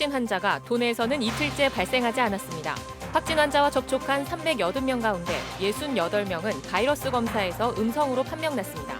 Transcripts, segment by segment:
확진 환자가 도내에서는 이틀째 발생하지 않았습니다. 확진 환자와 접촉한 380명 가운데 68명은 바이러스 검사에서 음성으로 판명났습니다.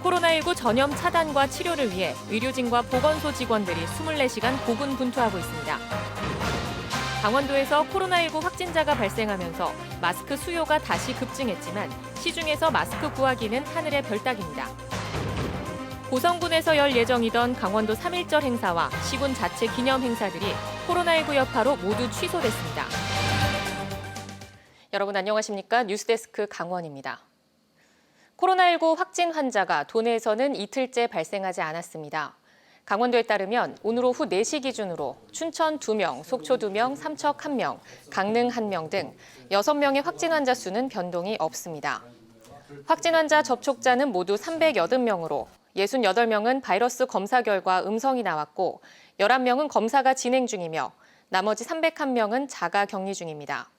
코로나19 전염 차단과 치료를 위해 의료진과 보건소 직원들이 24시간 고군분투하고 있습니다. 강원도에서 코로나19 확진자가 발생하면서 마스크 수요가 다시 급증했지만 시중에서 마스크 구하기는 하늘의 별따기입니다. 고성군에서 열 예정이던 강원도 3.1절 행사와 시군 자체 기념 행사들이 코로나19 여파로 모두 취소됐습니다. 여러분 안녕하십니까? 뉴스데스크 강원입니다. 코로나19 확진 환자가 도내에서는 이틀째 발생하지 않았습니다. 강원도에 따르면 오늘 오후 4시 기준으로 춘천 2명, 속초 2명, 삼척 1명, 강릉 1명 등 6명의 확진 환자 수는 변동이 없습니다. 확진 환자 접촉자는 모두 380명으로 68명은 바이러스 검사 결과 음성이 나왔고 11명은 검사가 진행 중이며 나머지 301명은 자가 격리 중입니다.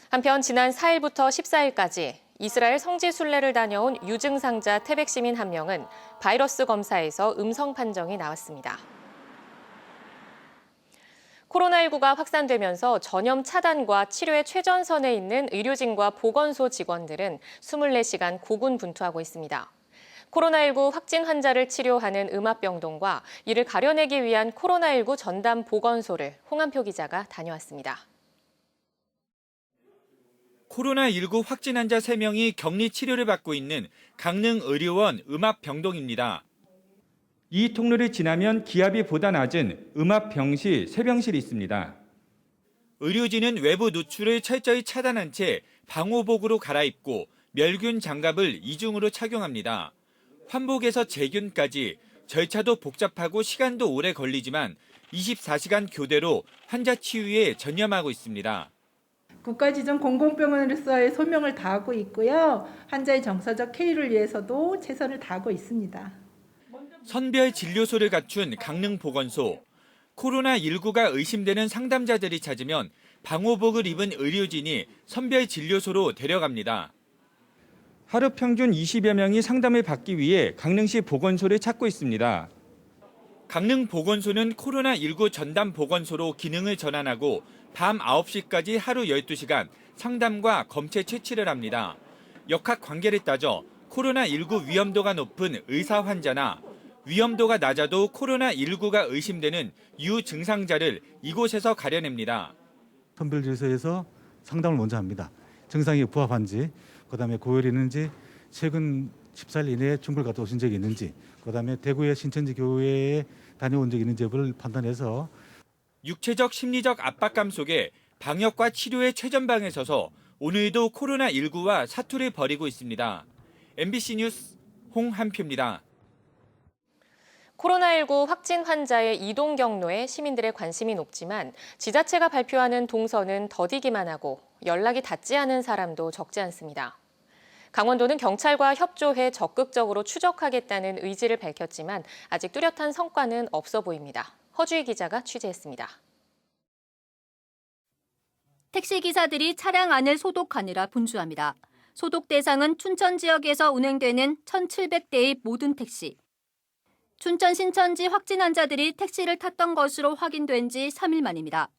한편 지난 4일부터 14일까지 이스라엘 성지 순례를 다녀온 유증상자 태백 시민 1명은 바이러스 검사에서 음성 판정이 나왔습니다. 코로나19가 확산되면서 전염 차단과 치료의 최전선에 있는 의료진과 보건소 직원들은 24시간 고군분투하고 있습니다. 코로나19 확진 환자를 치료하는 음압병동과 이를 가려내기 위한 코로나19 전담 보건소를 홍한표 기자가 다녀왔습니다. 코로나19 확진 환자 3명이 격리 치료를 받고 있는 강릉 의료원 음압병동입니다. 이 통로를 지나면 기압이 보다 낮은 음압병실 3병실이 있습니다. 의료진은 외부 노출을 철저히 차단한 채 방호복으로 갈아입고 멸균 장갑을 이중으로 착용합니다. 환복에서 재균까지 절차도 복잡하고 시간도 오래 걸리지만 24시간 교대로 환자 치유에 전념하고 있습니다. 국가지정 공공병원으로서의 소명을 다하고 있고요. 환자의 정서적 쾌유를 위해서도 최선을 다하고 있습니다. 선별 진료소를 갖춘 강릉보건소. 코로나19가 의심되는 상담자들이 찾으면 방호복을 입은 의료진이 선별 진료소로 데려갑니다. 하루 평균 20여 명이 상담을 받기 위해 강릉시 보건소를 찾고 있습니다. 강릉보건소는 코로나19 전담 보건소로 기능을 전환하고 밤 9시까지 하루 12시간 상담과 검체 채취를 합니다. 역학 관계를 따져 코로나19 위험도가 높은 의사 환자나 위험도가 낮아도 코로나19가 의심되는 유증상자를 이곳에서 가려냅니다. 선별진료소에서 상담을 먼저 합니다. 증상이 부합한지, 그다음에 고열이 있는지, 최근 14일 이내에 중부를 갔다 오신 적이 있는지, 그다음에 대구의 신천지 교회에 다녀온 적이 있는지 여부를 판단해서 육체적 심리적 압박감 속에 방역과 치료의 최전방에 서서 오늘도 코로나19와 사투를 벌이고 있습니다. MBC 뉴스 홍한표입니다. 코로나19 확진 환자의 이동 경로에 시민들의 관심이 높지만 지자체가 발표하는 동선은 더디기만 하고 연락이 닿지 않은 사람도 적지 않습니다. 강원도는 경찰과 협조해 적극적으로 추적하겠다는 의지를 밝혔지만 아직 뚜렷한 성과는 없어 보입니다. 허주희 기자가 취재했습니다. 택시기사들이 차량 안을 소독하느라 분주합니다. 소독 대상은 춘천 지역에서 운행되는 1,700대의 모든 택시. 춘천 신천지 확진 환자들이 택시를 탔던 것으로 확인된 지 3일 만입니다.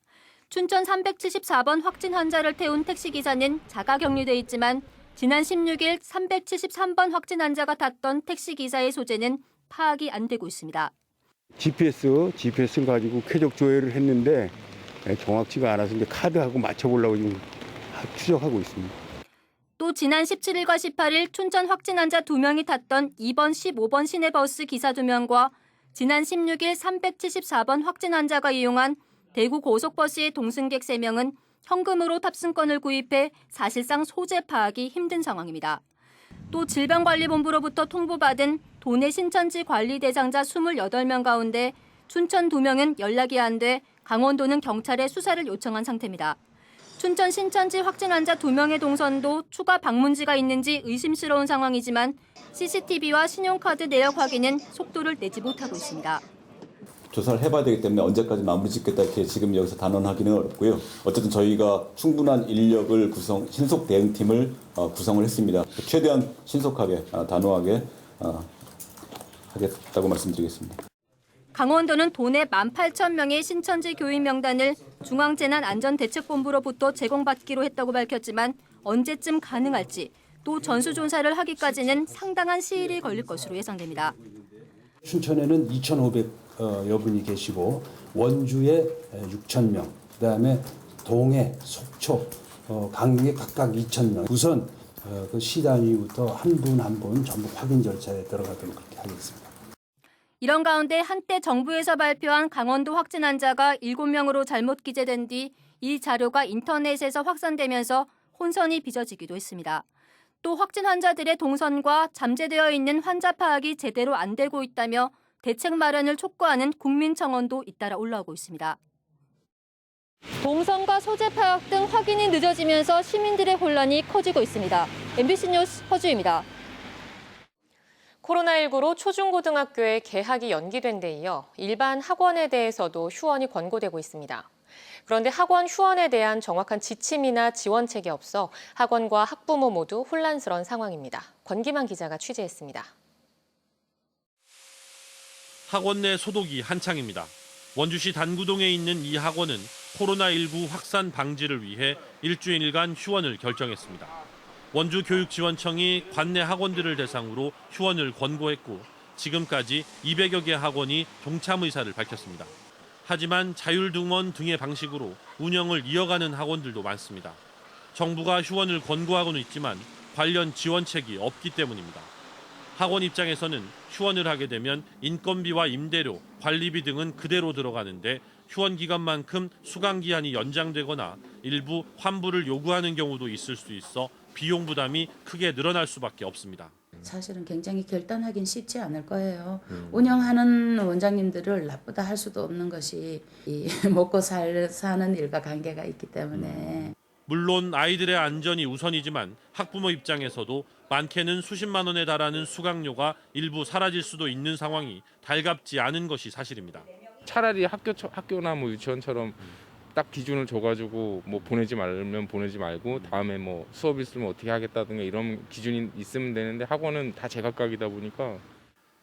춘천 374번 확진 환자를 태운 택시기사는 자가 격리돼 있지만 지난 16일 373번 확진 환자가 탔던 택시기사의 소재는 파악이 안 되고 있습니다. GPS를 가지고 쾌적 조회를 했는데 정확치가 않아서 이제 카드하고 맞춰보려고 지금 추적하고 있습니다. 또 지난 17일과 18일 춘천 확진 환자 2명이 탔던 2번, 15번 시내버스 기사 2명과 지난 16일 374번 확진 환자가 이용한 대구 고속버스의 동승객 3명은 현금으로 탑승권을 구입해 사실상 소재 파악이 힘든 상황입니다. 또 질병관리본부로부터 통보받은 도내 신천지 관리 대상자 28명 가운데 춘천 2명은 연락이 안 돼 강원도는 경찰에 수사를 요청한 상태입니다. 춘천 신천지 확진 환자 2명의 동선도 추가 방문지가 있는지 의심스러운 상황이지만 CCTV와 신용카드 내역 확인은 속도를 내지 못하고 있습니다. 조사를 해봐야 되기 때문에 언제까지 마무리 짓겠다 이렇게 지금 여기서 단언하기는 어렵고요. 어쨌든 저희가 충분한 인력을 신속 대응팀을 구성을 했습니다. 최대한 신속하게 단호하게 하겠다고 말씀드리겠습니다. 강원도는 도내 18,000명의 신천지 교인 명단을 중앙재난안전대책본부로부터 제공받기로 했다고 밝혔지만 언제쯤 가능할지 또 전수조사를 하기까지는 상당한 시일이 걸릴 것으로 예상됩니다. 춘천에는 2,500여 분이 계시고 원주에 6,000명, 그다음에 동해, 속초, 강릉에 각각 2,000명. 우선 그 시 단위부터 한 분 한 분 전부 확인 절차에 들어가도록 그렇게 하겠습니다. 이런 가운데 한때 정부에서 발표한 강원도 확진 환자가 7명으로 잘못 기재된 뒤 이 자료가 인터넷에서 확산되면서 혼선이 빚어지기도 했습니다. 또 확진 환자들의 동선과 잠재되어 있는 환자 파악이 제대로 안 되고 있다며 대책 마련을 촉구하는 국민청원도 잇따라 올라오고 있습니다. 동선과 소재 파악 등 확인이 늦어지면서 시민들의 혼란이 커지고 있습니다. MBC 뉴스 허주입니다. 코로나19로 초중고등학교의 개학이 연기된 데 이어 일반 학원에 대해서도 휴원이 권고되고 있습니다. 그런데 학원 휴원에 대한 정확한 지침이나 지원책이 없어 학원과 학부모 모두 혼란스러운 상황입니다. 권기만 기자가 취재했습니다. 학원 내 소독이 한창입니다. 원주시 단구동에 있는 이 학원은 코로나19 확산 방지를 위해 일주일간 휴원을 결정했습니다. 원주교육지원청이 관내 학원들을 대상으로 휴원을 권고했고 지금까지 200여 개 학원이 동참 의사를 밝혔습니다. 하지만 자율등원 등의 방식으로 운영을 이어가는 학원들도 많습니다. 정부가 휴원을 권고하고는 있지만 관련 지원책이 없기 때문입니다. 학원 입장에서는 휴원을 하게 되면 인건비와 임대료, 관리비 등은 그대로 들어가는데 휴원 기간만큼 수강 기한이 연장되거나 일부 환불을 요구하는 경우도 있을 수 있어 비용 부담이 크게 늘어날 수밖에 없습니다. 사실은 굉장히 결단하긴 쉽지 않을 거예요. 운영하는 원장님들을 나쁘다 할 수도 없는 것이 이 먹고 사는 일과 관계가 있기 때문에. 물론 아이들의 안전이 우선이지만 학부모 입장에서도 많게는 수십만 원에 달하는 수강료가 일부 사라질 수도 있는 상황이 달갑지 않은 것이 사실입니다. 차라리 학교나 뭐 유치원처럼 딱 기준을 줘가지고 뭐 보내지 말면 보내지 말고 다음에 뭐 수업 있으면 어떻게 하겠다든가 이런 기준이 있으면 되는데 학원은 다 제각각이다 보니까.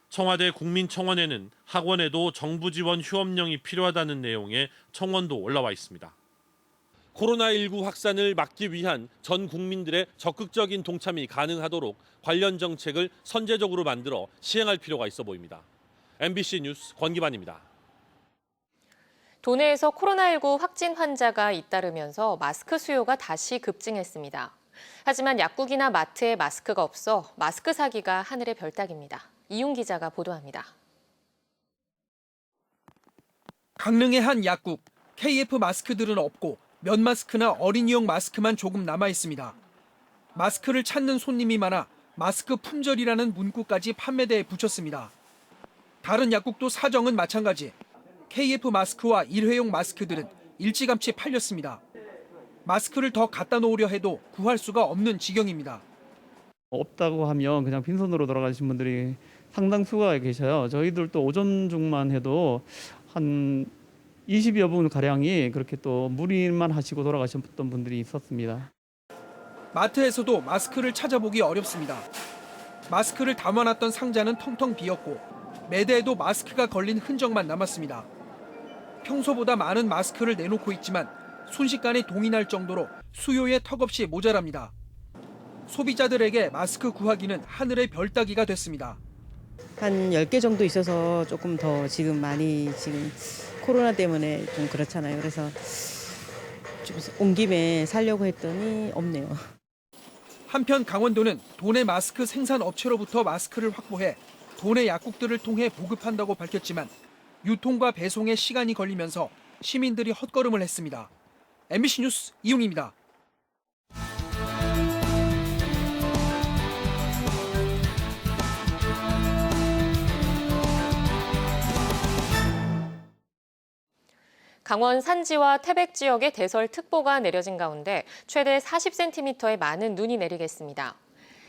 청와대 국민청원에는 학원에도 정부 지원 휴업령이 필요하다는 내용의 청원도 올라와 있습니다. 코로나19 확산을 막기 위한 전 국민들의 적극적인 동참이 가능하도록 관련 정책을 선제적으로 만들어 시행할 필요가 있어 보입니다. MBC 뉴스 권기만입니다. 도내에서 코로나19 확진 환자가 잇따르면서 마스크 수요가 다시 급증했습니다. 하지만 약국이나 마트에 마스크가 없어 마스크 사기가 하늘의 별따기입니다. 이용 기자가 보도합니다. 강릉의 한 약국, KF 마스크들은 없고 면 마스크나 어린이용 마스크만 조금 남아 있습니다. 마스크를 찾는 손님이 많아 마스크 품절이라는 문구까지 판매대에 붙였습니다. 다른 약국도 사정은 마찬가지. KF 마스크와 일회용 마스크들은 일찌감치 팔렸습니다. 마스크를 더 갖다 놓으려 해도 구할 수가 없는 지경입니다. 없다고 하면 그냥 빈손으로 돌아가신 분들이 상당수가 계셔요. 저희들도 오전 중만 해도 한 20여 분 가량이 그렇게 또 무리만 하시고 돌아가셨던 분들이 있었습니다. 마트에서도 마스크를 찾아보기 어렵습니다. 마스크를 담아놨던 상자는 텅텅 비었고 매대에도 마스크가 걸린 흔적만 남았습니다. 평소보다 많은 마스크를 내놓고 있지만 순식간에 동이 날 정도로 수요에 턱없이 모자랍니다. 소비자들에게 마스크 구하기는 하늘의 별따기가 됐습니다. 한 10개 정도 있어서 조금 더 지금 코로나 때문에 좀 그렇잖아요. 그래서 좀 온 김에 사려고 했더니 없네요. 한편 강원도는 도내 마스크 생산 업체로부터 마스크를 확보해 도내 약국들을 통해 보급한다고 밝혔지만 유통과 배송에 시간이 걸리면서 시민들이 헛걸음을 했습니다. MBC 뉴스 이용입니다. 강원 산지와 태백 지역에 대설특보가 내려진 가운데 최대 40cm의 많은 눈이 내리겠습니다.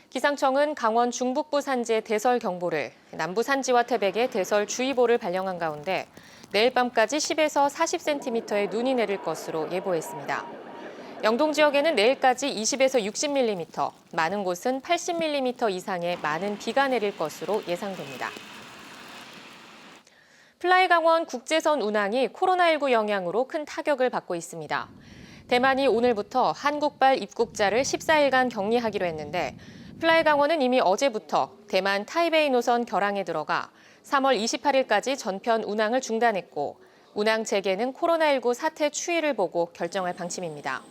기상청은 강원 중북부 산지에 대설경보를, 남부 산지와 태백에 대설주의보를 발령한 가운데 내일 밤까지 10에서 40cm의 눈이 내릴 것으로 예보했습니다. 영동 지역에는 내일까지 20에서 60mm, 많은 곳은 80mm 이상의 많은 비가 내릴 것으로 예상됩니다. 플라이강원 국제선 운항이 코로나19 영향으로 큰 타격을 받고 있습니다. 대만이 오늘부터 한국발 입국자를 14일간 격리하기로 했는데 플라이강원은 이미 어제부터 대만 타이베이 노선 결항에 들어가 3월 28일까지 전편 운항을 중단했고 운항 재개는 코로나19 사태 추이를 보고 결정할 방침입니다.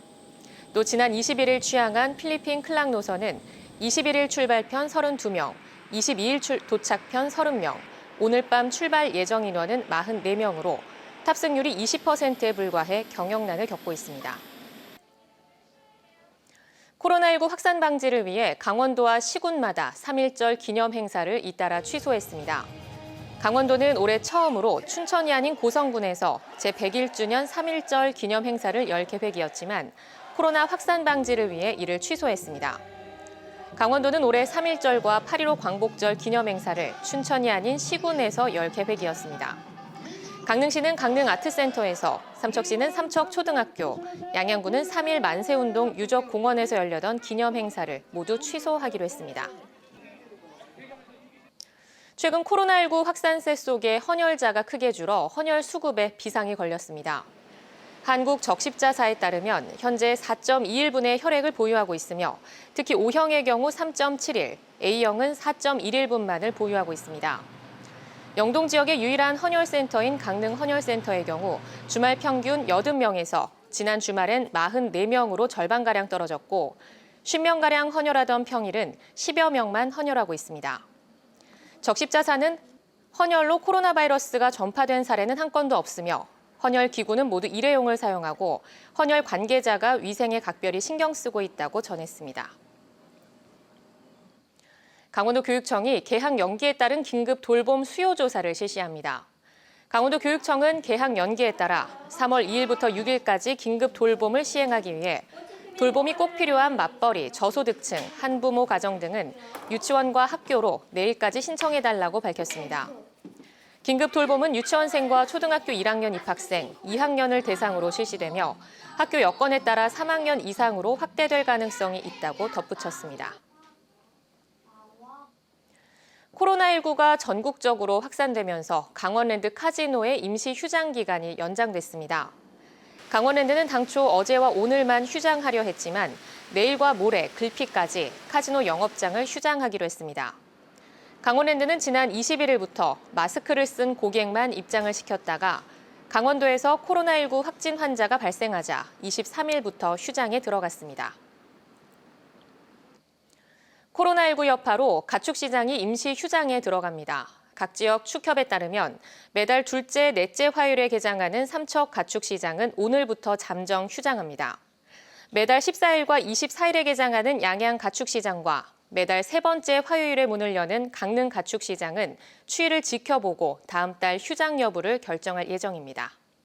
또 지난 21일 취항한 필리핀 클락 노선은 21일 출발편 32명, 22일 도착편 30명, 오늘 밤 출발 예정 인원은 44명으로 탑승률이 20%에 불과해 경영난을 겪고 있습니다. 코로나19 확산 방지를 위해 강원도와 시군마다 3.1절 기념 행사를 잇따라 취소했습니다. 강원도는 올해 처음으로 춘천이 아닌 고성군에서 제101주년 3.1절 기념 행사를 열 계획이었지만 코로나 확산 방지를 위해 이를 취소했습니다. 강원도는 올해 3.1절과 8.15 광복절 기념 행사를 춘천이 아닌 시군에서 열 계획이었습니다. 강릉시는 강릉아트센터에서, 삼척시는 삼척초등학교, 양양군은 3.1 만세운동 유적공원에서 열려던 기념 행사를 모두 취소하기로 했습니다. 최근 코로나19 확산세 속에 헌혈자가 크게 줄어 헌혈 수급에 비상이 걸렸습니다. 한국적십자사에 따르면 현재 4.21분의 혈액을 보유하고 있으며 특히 O형의 경우 3.71, A형은 4.11분만을 보유하고 있습니다. 영동 지역의 유일한 헌혈센터인 강릉 헌혈센터의 경우 주말 평균 80명에서 지난 주말엔 44명으로 절반가량 떨어졌고 50명가량 헌혈하던 평일은 10여 명만 헌혈하고 있습니다. 적십자사는 헌혈로 코로나 바이러스가 전파된 사례는 한 건도 없으며 헌혈 기구는 모두 일회용을 사용하고 헌혈 관계자가 위생에 각별히 신경 쓰고 있다고 전했습니다. 강원도 교육청이 개학 연기에 따른 긴급 돌봄 수요 조사를 실시합니다. 강원도 교육청은 개학 연기에 따라 3월 2일부터 6일까지 긴급 돌봄을 시행하기 위해 돌봄이 꼭 필요한 맞벌이, 저소득층, 한부모 가정 등은 유치원과 학교로 내일까지 신청해달라고 밝혔습니다. 긴급 돌봄은 유치원생과 초등학교 1학년 입학생, 2학년을 대상으로 실시되며 학교 여건에 따라 3학년 이상으로 확대될 가능성이 있다고 덧붙였습니다. 코로나19가 전국적으로 확산되면서 강원랜드 카지노의 임시 휴장 기간이 연장됐습니다. 강원랜드는 당초 어제와 오늘만 휴장하려 했지만 내일과 모레, 글피까지 카지노 영업장을 휴장하기로 했습니다. 강원랜드는 지난 21일부터 마스크를 쓴 고객만 입장을 시켰다가 강원도에서 코로나19 확진 환자가 발생하자 23일부터 휴장에 들어갔습니다. 코로나19 여파로 가축시장이 임시 휴장에 들어갑니다. 각 지역 축협에 따르면 매달 둘째, 넷째 화요일에 개장하는 삼척 가축시장은 오늘부터 잠정 휴장합니다. 매달 14일과 24일에 개장하는 양양 가축시장과 매달 세 번째 화요일에 문을 여는 강릉 가축시장은 추이를 지켜보고 다음 달 휴장 여부를 결정할 예정입니다.